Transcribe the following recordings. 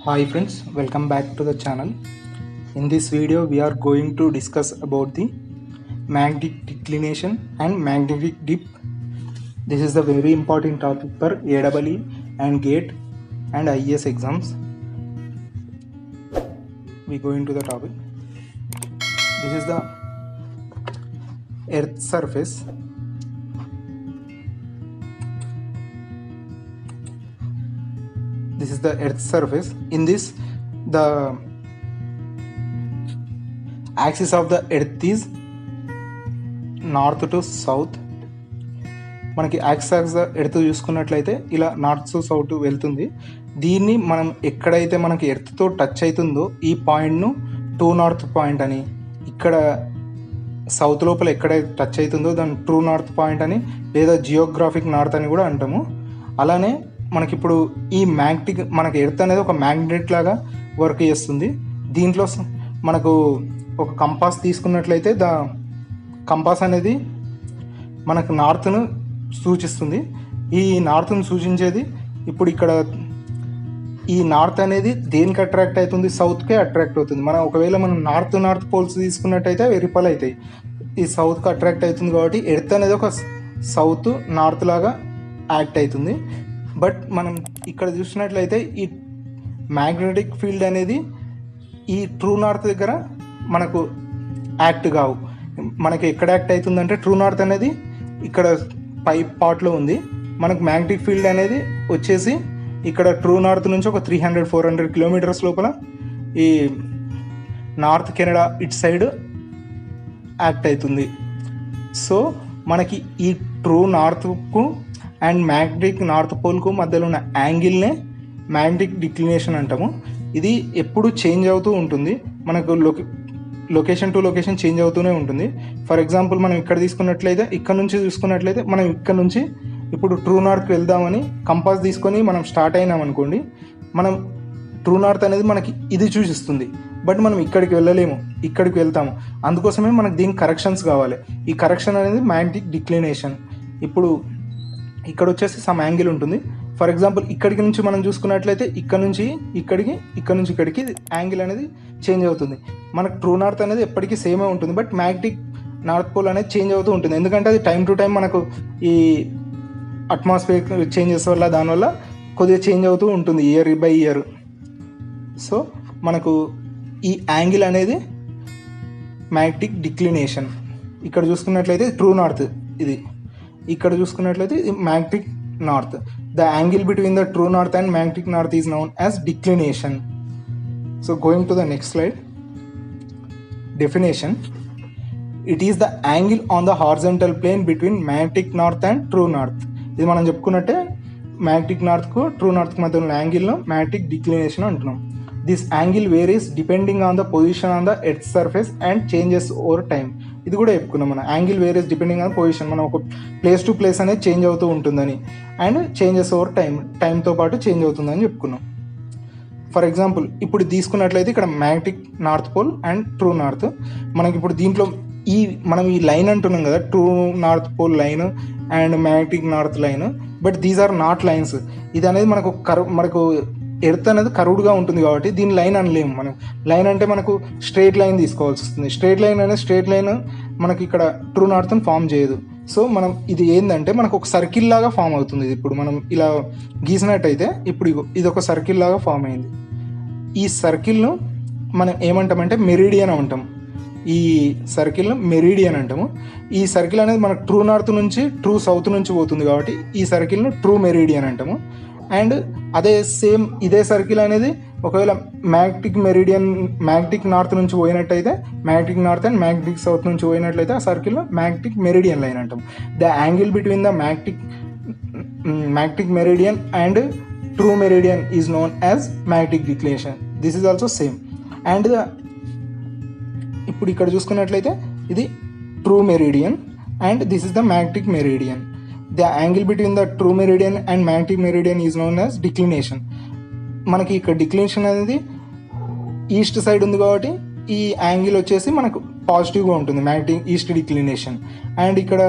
Hi friends, welcome back to the channel. In this video we are going to discuss about the magnetic declination and magnetic dip. This is the very important topic for AEE and GATE and IAS exams. We go into the topic. This is the earth surface. This is the earth surface. In this, the axis of the earth is north to south. మనకి axis earth చూసుకున్నట్లయితే ఇలా north to south వెళ్తుంది. దీన్ని మనం ఎక్కడైతే మనకి ఎర్త్తో touch అవుతుందో ఈ పాయింట్ను ట్రూ నార్త్ పాయింట్ అని, ఇక్కడ సౌత్ లోపల ఎక్కడైతే టచ్ అవుతుందో దాన్ని ట్రూ నార్త్ పాయింట్ అని లేదా జియోగ్రాఫిక్ నార్త్ అని కూడా అంటాము. అలానే మనకిప్పుడు ఈ మ్యాగ్నెటిక్ మనకి ఎర్త్ అనేది ఒక మ్యాగ్నెట్ లాగా వర్క్ చేస్తుంది. దీంట్లో మనకు ఒక కంపాస్ తీసుకున్నట్లయితే కంపాస్ అనేది మనకు నార్త్ను సూచిస్తుంది. ఈ నార్త్ను సూచించేది ఇప్పుడు ఇక్కడ ఈ నార్త్ అనేది దేనికి అట్రాక్ట్ అవుతుంది? సౌత్కే అట్రాక్ట్ అవుతుంది. ఒకవేళ మనం నార్త్ పోల్స్ తీసుకున్నట్టయితే అవి రిపల్ అవుతాయి. ఈ సౌత్కి అట్రాక్ట్ అవుతుంది కాబట్టి ఎర్త్ అనేది ఒక సౌత్ నార్త్ లాగా యాక్ట్ అవుతుంది. బట్ మనం ఇక్కడ చూసినట్లయితే ఈ మ్యాగ్నెటిక్ ఫీల్డ్ అనేది ఈ ట్రూ నార్త్ దగ్గర మనకు యాక్ట్ కావు. మనకి ఎక్కడ యాక్ట్ అవుతుందంటే ట్రూ నార్త్ అనేది ఇక్కడ పై పార్ట్లో ఉంది. మనకు మ్యాగ్నెటిక్ ఫీల్డ్ అనేది వచ్చేసి ఇక్కడ ట్రూ నార్త్ నుంచి ఒక 300-400 కిలోమీటర్స్ లోపల ఈ నార్త్ కెనడా ఇటు సైడ్ యాక్ట్ అవుతుంది. సో మనకి ఈ ట్రూ నార్త్కు అండ్ మ్యాగ్నెటిక్ నార్త్ పోల్కు మధ్యలో ఉన్న యాంగిల్నే మ్యాగ్నెటిక్ డిక్లినేషన్ అంటాము. ఇది ఎప్పుడు చేంజ్ అవుతూ ఉంటుంది. మనకు లొకేషన్ టు లొకేషన్ చేంజ్ అవుతూనే ఉంటుంది. ఫర్ ఎగ్జాంపుల్ మనం ఇక్కడ తీసుకున్నట్లయితే ఇక్కడ నుంచి చూసుకున్నట్లయితే మనం ఇక్కడ నుంచి ఇప్పుడు ట్రూ నార్త్కి వెళ్దామని కంపాస్ తీసుకొని మనం స్టార్ట్ అయినాం అనుకోండి, మనం ట్రూ నార్త్ అనేది మనకి ఇది చూపిస్తుంది. బట్ మనం ఇక్కడికి వెళ్ళలేము, ఇక్కడికి వెళ్తాము. అందుకోసమే మనకు దీనికి కరెక్షన్స్ కావాలి. ఈ కరెక్షన్ అనేది మ్యాగ్నెటిక్ డిక్లినేషన్. ఇప్పుడు ఇక్కడ వచ్చేసి సమ్ యాంగిల్ ఉంటుంది. ఫర్ ఎగ్జాంపుల్ ఇక్కడికి నుంచి మనం చూసుకున్నట్లయితే ఇక్కడ నుంచి ఇక్కడికి యాంగిల్ అనేది చేంజ్ అవుతుంది. మనకు ట్రూ నార్త్ అనేది ఎప్పటికీ సేమే ఉంటుంది. బట్ మ్యాగ్నెటిక్ నార్త్ పోల్ అనేది చేంజ్ అవుతూ ఉంటుంది. ఎందుకంటే అది టైం టు టైం మనకు ఈ అట్మాస్ఫియర్ చేంజెస్ వల్ల దానివల్ల కొద్దిగా చేంజ్ అవుతూ ఉంటుంది ఇయర్ బై ఇయర్. సో మనకు ఈ యాంగిల్ అనేది మ్యాగ్నెటిక్ డిక్లినేషన్. ఇక్కడ చూసుకున్నట్లయితే ట్రూ నార్త్ ఇది, ఇక్కడ చూసుకున్నట్లయితే magnetic north. The angle between the true north and magnetic north is known as declination. So going to the next slide. Definition: it is the angle on the horizontal plane between magnetic north and true north. ఇది మనం చెప్పుకున్నట్టే magnetic నార్త్కు true నార్త్కు మధ్య ఉన్న యాంగిల్ను magnetic declination అంటున్నాం. This angle varies depending on the position on the earth surface and changes over time. ఇది కూడా చెప్పుకున్నాం మనం, angle various depending on position. మనం ఒక ప్లేస్ టు ప్లేస్ అనేది చేంజ్ అవుతూ ఉంటుందని అండ్ చేంజెస్ ఓవర్ టైంతో పాటు చేంజ్ అవుతుందని చెప్పుకున్నాం. ఫర్ ఎగ్జాంపుల్ ఇప్పుడు తీసుకున్నట్లయితే ఇక్కడ magnetic north pole and true north. మనకి ఇప్పుడు దీంట్లో మనం ఈ లైన్ అంటున్నాం కదా, true north pole line and magnetic north line. But these are not lines. ఇది అనేది మనకు ఎర్త్ అనేది కర్వ్డ్గా ఉంటుంది కాబట్టి దీని లైన్ అనలేము. మనం లైన్ అంటే మనకు స్ట్రేట్ లైన్ తీసుకోవాల్సి వస్తుంది. స్ట్రేట్ లైన్ మనకి ఇక్కడ ట్రూ నార్త్ని ఫామ్ చేయదు. సో మనం ఇది ఏంటంటే మనకు ఒక సర్కిల్ లాగా ఫామ్ అవుతుంది. ఇప్పుడు మనం ఇలా గీసినట్టయితే ఇప్పుడు ఇది ఒక సర్కిల్ లాగా ఫామ్ అయింది. ఈ సర్కిల్ను మనం ఏమంటామంటే మెరిడియన్ అంటాం. ఈ సర్కిల్ను మెరిడియన్ అంటాము. ఈ సర్కిల్ అనేది మనకు ట్రూ నార్త్ నుంచి ట్రూ సౌత్ నుంచి పోతుంది కాబట్టి ఈ సర్కిల్ను ట్రూ మెరిడియన్ అంటాము. అండ్ ఇదే సర్కిల్ అనేది ఒకవేళ మ్యాగ్నెటిక్ నార్త్ నుంచి పోయినట్టయితే magnetic north and magnetic south నుంచి పోయినట్లయితే ఆ సర్కిల్లో మ్యాగ్నెటిక్ మెరిడియన్ లైన్ అంటాం. The angle between the magnetic meridian and true meridian is known as magnetic declination. This is also same. And ఇప్పుడు ఇక్కడ చూసుకున్నట్లయితే ఇది true meridian and this is the magnetic meridian. The angle between the true meridian and magnetic meridian is known as declination. మనకి ఇక్కడ declination అనేది east side ఉంది కాబట్టి ఈ యాంగిల్ వచ్చేసి మనకు పాజిటివ్గా ఉంటుంది, మ్యాగ్నెటిక్ ఈస్ట్ డిక్లినేషన్. అండ్ ఇక్కడ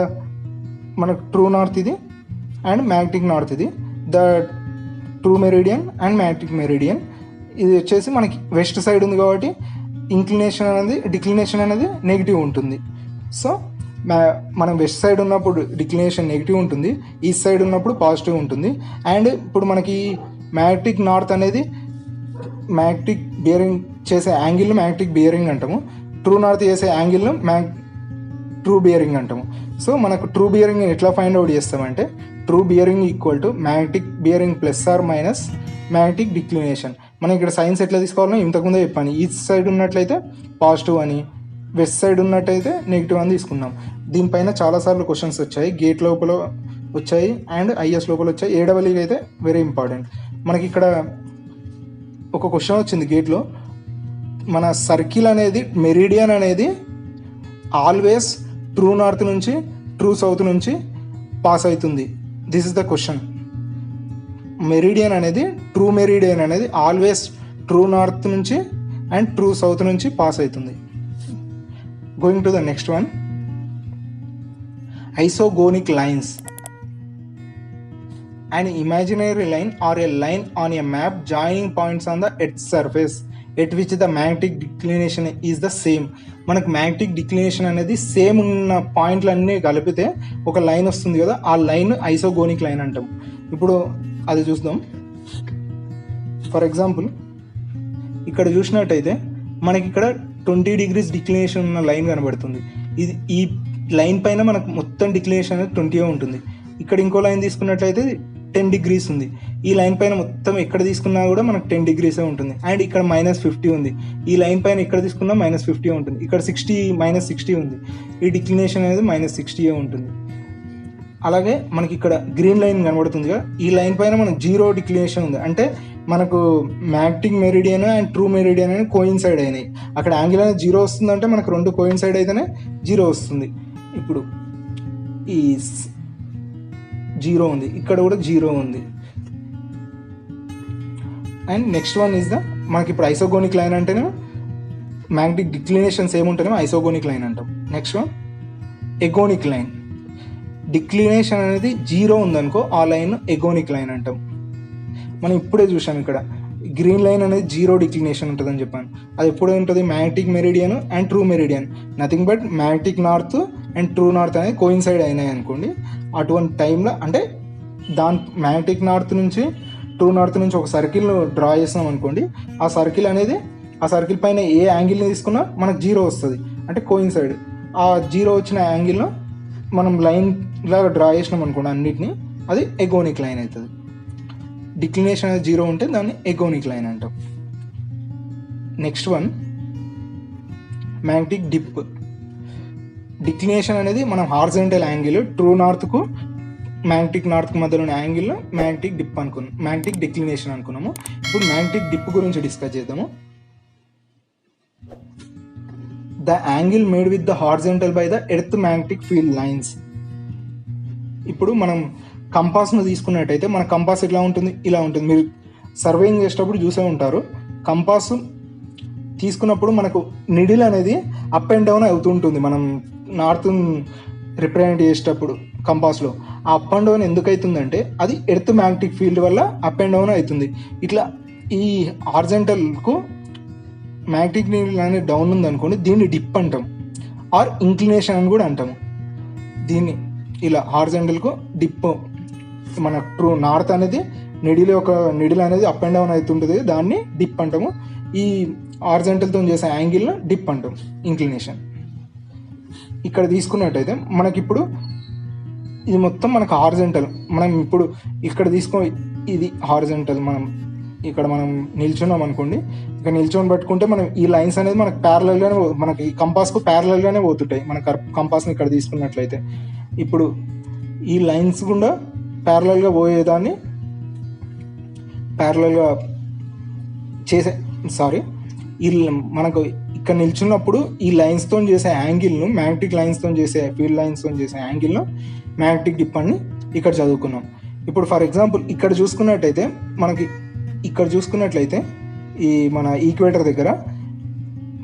మనకు ట్రూ నార్త్ ఇది అండ్ మ్యాగ్నెటిక్ నార్త్ ఇది. The true meridian and magnetic meridian ఇది వచ్చేసి మనకి వెస్ట్ సైడ్ ఉంది కాబట్టి డిక్లినేషన్ అనేది నెగిటివ్ ఉంటుంది. సో మనం వెస్ట్ సైడ్ ఉన్నప్పుడు డిక్లినేషన్ నెగిటివ్ ఉంటుంది, ఈస్ట్ సైడ్ ఉన్నప్పుడు పాజిటివ్ ఉంటుంది. అండ్ ఇప్పుడు మనకి మ్యాగ్నెటిక్ నార్త్ అనేది మ్యాగ్నెటిక్ బియరింగ్ చేసే యాంగిల్ను మ్యాగ్నెటిక్ బియరింగ్ అంటాము, ట్రూ నార్త్ చేసే యాంగిల్ను ట్రూ బియరింగ్ అంటాము. సో మనకు ట్రూ బియరింగ్ ఎట్లా ఫైండ్ అవుట్ చేస్తామంటే true bearing equal to magnetic bearing plus or minus magnetic declination. మనం ఇక్కడ సైన్స్ ఎట్లా తీసుకోవాలో ఇంతకుముందే చెప్పాను. ఈస్ట్ సైడ్ ఉన్నట్లయితే పాజిటివ్ అని, వెస్ట్ సైడ్ ఉన్నట్టయితే నెగిటివ్ అని తీసుకున్నాం. దీనిపైన చాలాసార్లు క్వశ్చన్స్ వచ్చాయి, గేట్ లోపల వచ్చాయి అండ్ ఐఎస్ లోపల వచ్చాయి. ఏడవలికి అయితే వెరీ ఇంపార్టెంట్. మనకి ఇక్కడ ఒక క్వశ్చన్ వచ్చింది గేట్లో, మన సర్కిల్ అనేది మెరిడియన్ అనేది ఆల్వేస్ ట్రూ నార్త్ నుంచి ట్రూ సౌత్ నుంచి పాస్ అవుతుంది. This is the question. Meridian అనేది ఆల్వేస్ ట్రూ నార్త్ నుంచి అండ్ ట్రూ సౌత్ నుంచి పాస్ అవుతుంది. Going to the next one, isogonic lines. An imaginary line or a line on a map joining points on the Earth's surface at which the magnetic declination is the same. మనకు magnetic declination అనేది same ఉన్న పాయింట్లన్నీ కలిపితే ఒక line వస్తుంది కదా, ఆ line ఐసోగోనిక్ line అంటాం. ఇప్పుడు అది చూద్దాం. ఫర్ ఎగ్జాంపుల్ ఇక్కడ చూసినట్టయితే మనకి ఇక్కడ 20 degrees డిక్లినేషన్ ఉన్న లైన్ కనబడుతుంది. ఈ లైన్ పైన మనకు మొత్తం డిక్లినేషన్ అనేది 20 ఉంటుంది. ఇక్కడ ఇంకో లైన్ తీసుకున్నట్లయితే 10 degrees ఉంది. ఈ లైన్ పైన మొత్తం ఎక్కడ తీసుకున్నా కూడా మనకు 10 degrees ఉంటుంది. అండ్ ఇక్కడ -50 ఉంది. ఈ లైన్ పైన ఎక్కడ తీసుకున్నా -50 ఉంటుంది. ఇక్కడ -60 ఉంది. ఈ డిక్లినేషన్ అనేది -60 ఉంటుంది. అలాగే మనకి ఇక్కడ గ్రీన్ లైన్ కనబడుతుంది కదా, ఈ లైన్ పైన మనకు 0 డిక్లినేషన్ ఉంది. అంటే మనకు magnetic meridian and true meridian అని కోయిన్సైడ్ అయినాయి. అక్కడ యాంగిల్ అనేది 0 వస్తుంది అంటే మనకు రెండు కోయిన్సైడ్ అయితేనే 0 వస్తుంది. ఇప్పుడు ఈ 0 ఉంది, ఇక్కడ కూడా 0 ఉంది. అండ్ నెక్స్ట్ వన్ ఈజ్ మనకి ఇప్పుడు ఐసోగోనిక్ లైన్ అంటేనే మ్యాగ్నెటిక్ డిక్లినేషన్స్ ఏముంటేనే ఐసోగోనిక్ లైన్ అంటాం. Next one agonic line. Declination అనేది 0 ఉందనుకో ఆ లైన్ ఎగోనిక్ లైన్ అంటాం. మనం ఇప్పుడే చూసాం ఇక్కడ గ్రీన్ లైన్ అనేది 0 డిక్లినేషన్ ఉంటుందని చెప్పాను. అది ఎప్పుడే ఉంటుంది, magnetic meridian and true meridian, nothing but magnetic north and true north అనేది కోయిన్సైడ్ అయినాయి అనుకోండి. అటువంటి టైంలో అంటే మ్యాగ్నెటిక్ నార్త్ నుంచి ట్రూ నార్త్ నుంచి ఒక సర్కిల్ డ్రా చేస్తాం అనుకోండి. ఆ సర్కిల్ పైన ఏ యాంగిల్ని తీసుకున్నా మనకు 0 వస్తుంది, అంటే కోయిన్సైడ్. ఆ 0 వచ్చిన యాంగిల్లో మనం లైన్ లాగా డ్రా చేసినాం అనుకోండి అన్నిటినీ, అది ఎగోనిక్ లైన్ అవుతుంది. డిక్లినేషన్ అనేది 0 ఉంటే దాన్ని ఎగోనిక్ లైన్ అంటాం. Next one magnetic dip. Declination అనేది మనం హారిజాంటల్ యాంగిల్ ట్రూ నార్త్కు మ్యాగ్నెటిక్ నార్త్కు మధ్యలో ఉన్న యాంగిల్లో మ్యాగ్నెటిక్ డిక్లినేషన్ అనుకున్నాము. ఇప్పుడు మ్యాగ్నెటిక్ డిప్ గురించి డిస్కస్ చేద్దాము. The angle made with the horizontal by the earth magnetic field lines. ఇప్పుడు మనం కంపాస్ను తీసుకున్నట్టయితే మన కంపాస్ ఎట్లా ఉంటుంది, ఇలా ఉంటుంది. మీరు సర్వేయింగ్ చేసేటప్పుడు చూసే ఉంటారు. కంపాస్ తీసుకున్నప్పుడు మనకు నిడిల్ అనేది అప్ అండ్ డౌన్ అవుతుంటుంది. మనం నార్త్ రిప్రజెంట్ చేసేటప్పుడు కంపాస్లో ఆ అప్ అండ్ డౌన్ ఎందుకు అవుతుందంటే అది ఎర్త్ మ్యాగ్నెటిక్ ఫీల్డ్ వల్ల అప్ అండ్ డౌన్ అవుతుంది. ఇట్లా ఈ హారిజాంటల్కు మ్యాగ్నెటిక్ నీడిల్ అనేది డౌన్ ఉందనుకోండి, దీన్ని డిప్ అంటాం, ఆర్ ఇంక్లినేషన్ అని కూడా అంటాము. దీన్ని ఇలా హారిజాంటల్కు డిప్. మన ట్రూ నార్త్ అనేది నిడిల్ అనేది అప్ అండ్ డౌన్ అవుతుంటుంది, దాన్ని డిప్ అంటాము. ఈ హారిజాంటల్తో చేసే యాంగిల్ను డిప్ అంటాం, ఇంక్లినేషన్. ఇక్కడ తీసుకున్నట్టయితే మనకిప్పుడు ఇది మొత్తం మనకు హారిజాంటల్. మనం ఇప్పుడు ఇక్కడ ఇది హారిజాంటల్. మనం నిల్చున్నాం అనుకోండి, ఇక్కడ నిల్చొని పట్టుకుంటే మనం ఈ లైన్స్ అనేది మనకు ప్యారలల్గానే, మనకి ఈ కంపాస్కు ప్యారలల్గానే పోతుంటాయి. మన కంపాస్ని ఇక్కడ తీసుకున్నట్లయితే ఇప్పుడు ఈ లైన్స్ గుండా ప్యారలల్గా పోయేదాన్ని ప్యారలల్గా మనకు ఇక్కడ నిల్చున్నప్పుడు ఈ లైన్స్తో చేసే యాంగిల్ను, మ్యాగ్నెటిక్ లైన్స్తో చేసే ఫీల్డ్ లైన్స్తో చేసే యాంగిల్ను మ్యాగ్నెటిక్ డిప్ అని ఇక్కడ చదువుకున్నాం. ఇప్పుడు ఫర్ ఎగ్జాంపుల్ ఇక్కడ చూసుకున్నట్లయితే ఈ మన ఈక్వేటర్ దగ్గర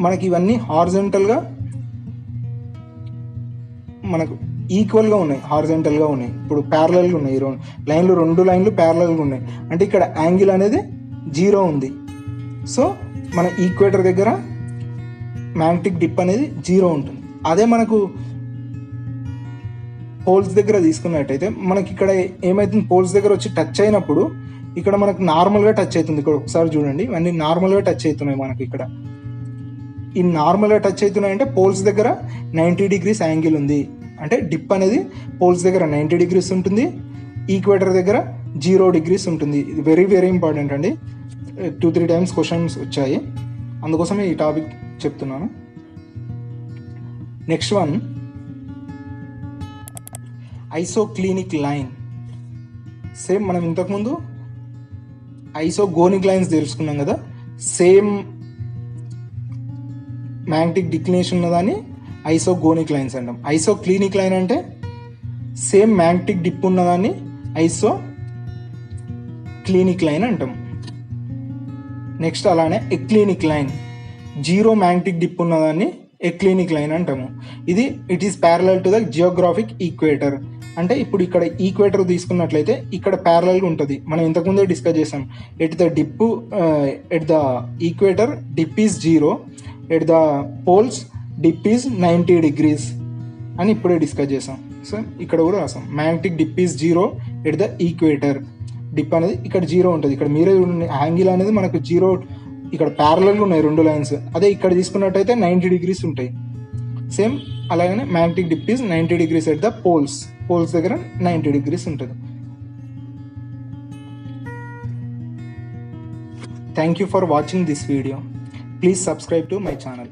మనకి ఇవన్నీ హారిజాంటల్గా మనకు ఈక్వల్గా ఉన్నాయి, హారిజాంటల్గా ఉన్నాయి. ఇప్పుడు ప్యారలల్గా ఉన్నాయి. రెండు లైన్లు ప్యారలల్గా ఉన్నాయి. అంటే ఇక్కడ యాంగిల్ అనేది 0 ఉంది. సో మన ఈక్వేటర్ దగ్గర మ్యాగ్నెటిక్ డిప్ అనేది 0 ఉంటుంది. అదే మనకు పోల్స్ దగ్గర తీసుకున్నట్టయితే మనకి ఇక్కడ ఏమైతుంది, పోల్స్ దగ్గర వచ్చి టచ్ అయినప్పుడు ఇక్కడ మనకు నార్మల్గా టచ్ అవుతుంది. ఇక్కడ ఒకసారి చూడండి, ఇవన్నీ నార్మల్గా టచ్ అవుతున్నాయి. మనకి ఇక్కడ ఈ నార్మల్గా టచ్ అవుతున్నాయి అంటే పోల్స్ దగ్గర 90 degrees యాంగిల్ ఉంది. అంటే డిప్ అనేది పోల్స్ దగ్గర 90 degrees ఉంటుంది, ఈక్వేటర్ దగ్గర 0 degrees ఉంటుంది. ఇది వెరీ వెరీ ఇంపార్టెంట్ అండి. 2-3 times క్వశ్చన్స్ వచ్చాయి, అందుకోసమే ఈ టాపిక్ చెప్తున్నాను. Next one, isoclinic line. Same మనం ఇంతకుముందు ఐసోగోనిక్ లైన్స్ తెలుసుకున్నాం కదా, సేమ్ మ్యాగ్నెటిక్ డిక్లినేషన్ ఉన్నదాన్ని ఐసోగోనిక్ లైన్స్ అంటాం. ఐసోక్లినిక్ లైన్ అంటే సేమ్ మ్యాగ్నెటిక్ డిప్ ఉన్నదాన్ని ఐసోక్లినిక్ లైన్ అంటాం. నెక్స్ట్ అలానే ఎక్లినిక్ లైన్, 0 మ్యాగ్నెటిక్ డిప్ ఉన్నదాన్ని ఎక్లినిక్ లైన్ అంటాము. It is parallel to the Geographic equator. అంటే ఇప్పుడు ఇక్కడ ఈక్వేటర్ తీసుకున్నట్లయితే ఇక్కడ ప్యారలల్గా ఉంటుంది. మనం ఇంతకుముందే డిస్కస్ చేసాం, at the equator dip is 0, at the poles dip is 90 degrees అని ఇప్పుడే డిస్కస్ చేసాం. సో ఇక్కడ కూడా రాసాం, magnetic dip is 0 at the equator. Dip అనేది ఇక్కడ 0 ఉంటుంది. ఇక్కడ మీరే యాంగిల్ అనేది మనకు 0, ఇక్కడ ప్యారలల్గా ఉన్నాయి 2 లైన్స్. అదే ఇక్కడ తీసుకున్నట్టయితే 90 degrees ఉంటాయి. సేమ్ అలాగనే magnetic dip is 90 degrees at the poles దగ్గర 90 degrees ఉంటుంది. Thank you for watching this video. Please subscribe to my channel.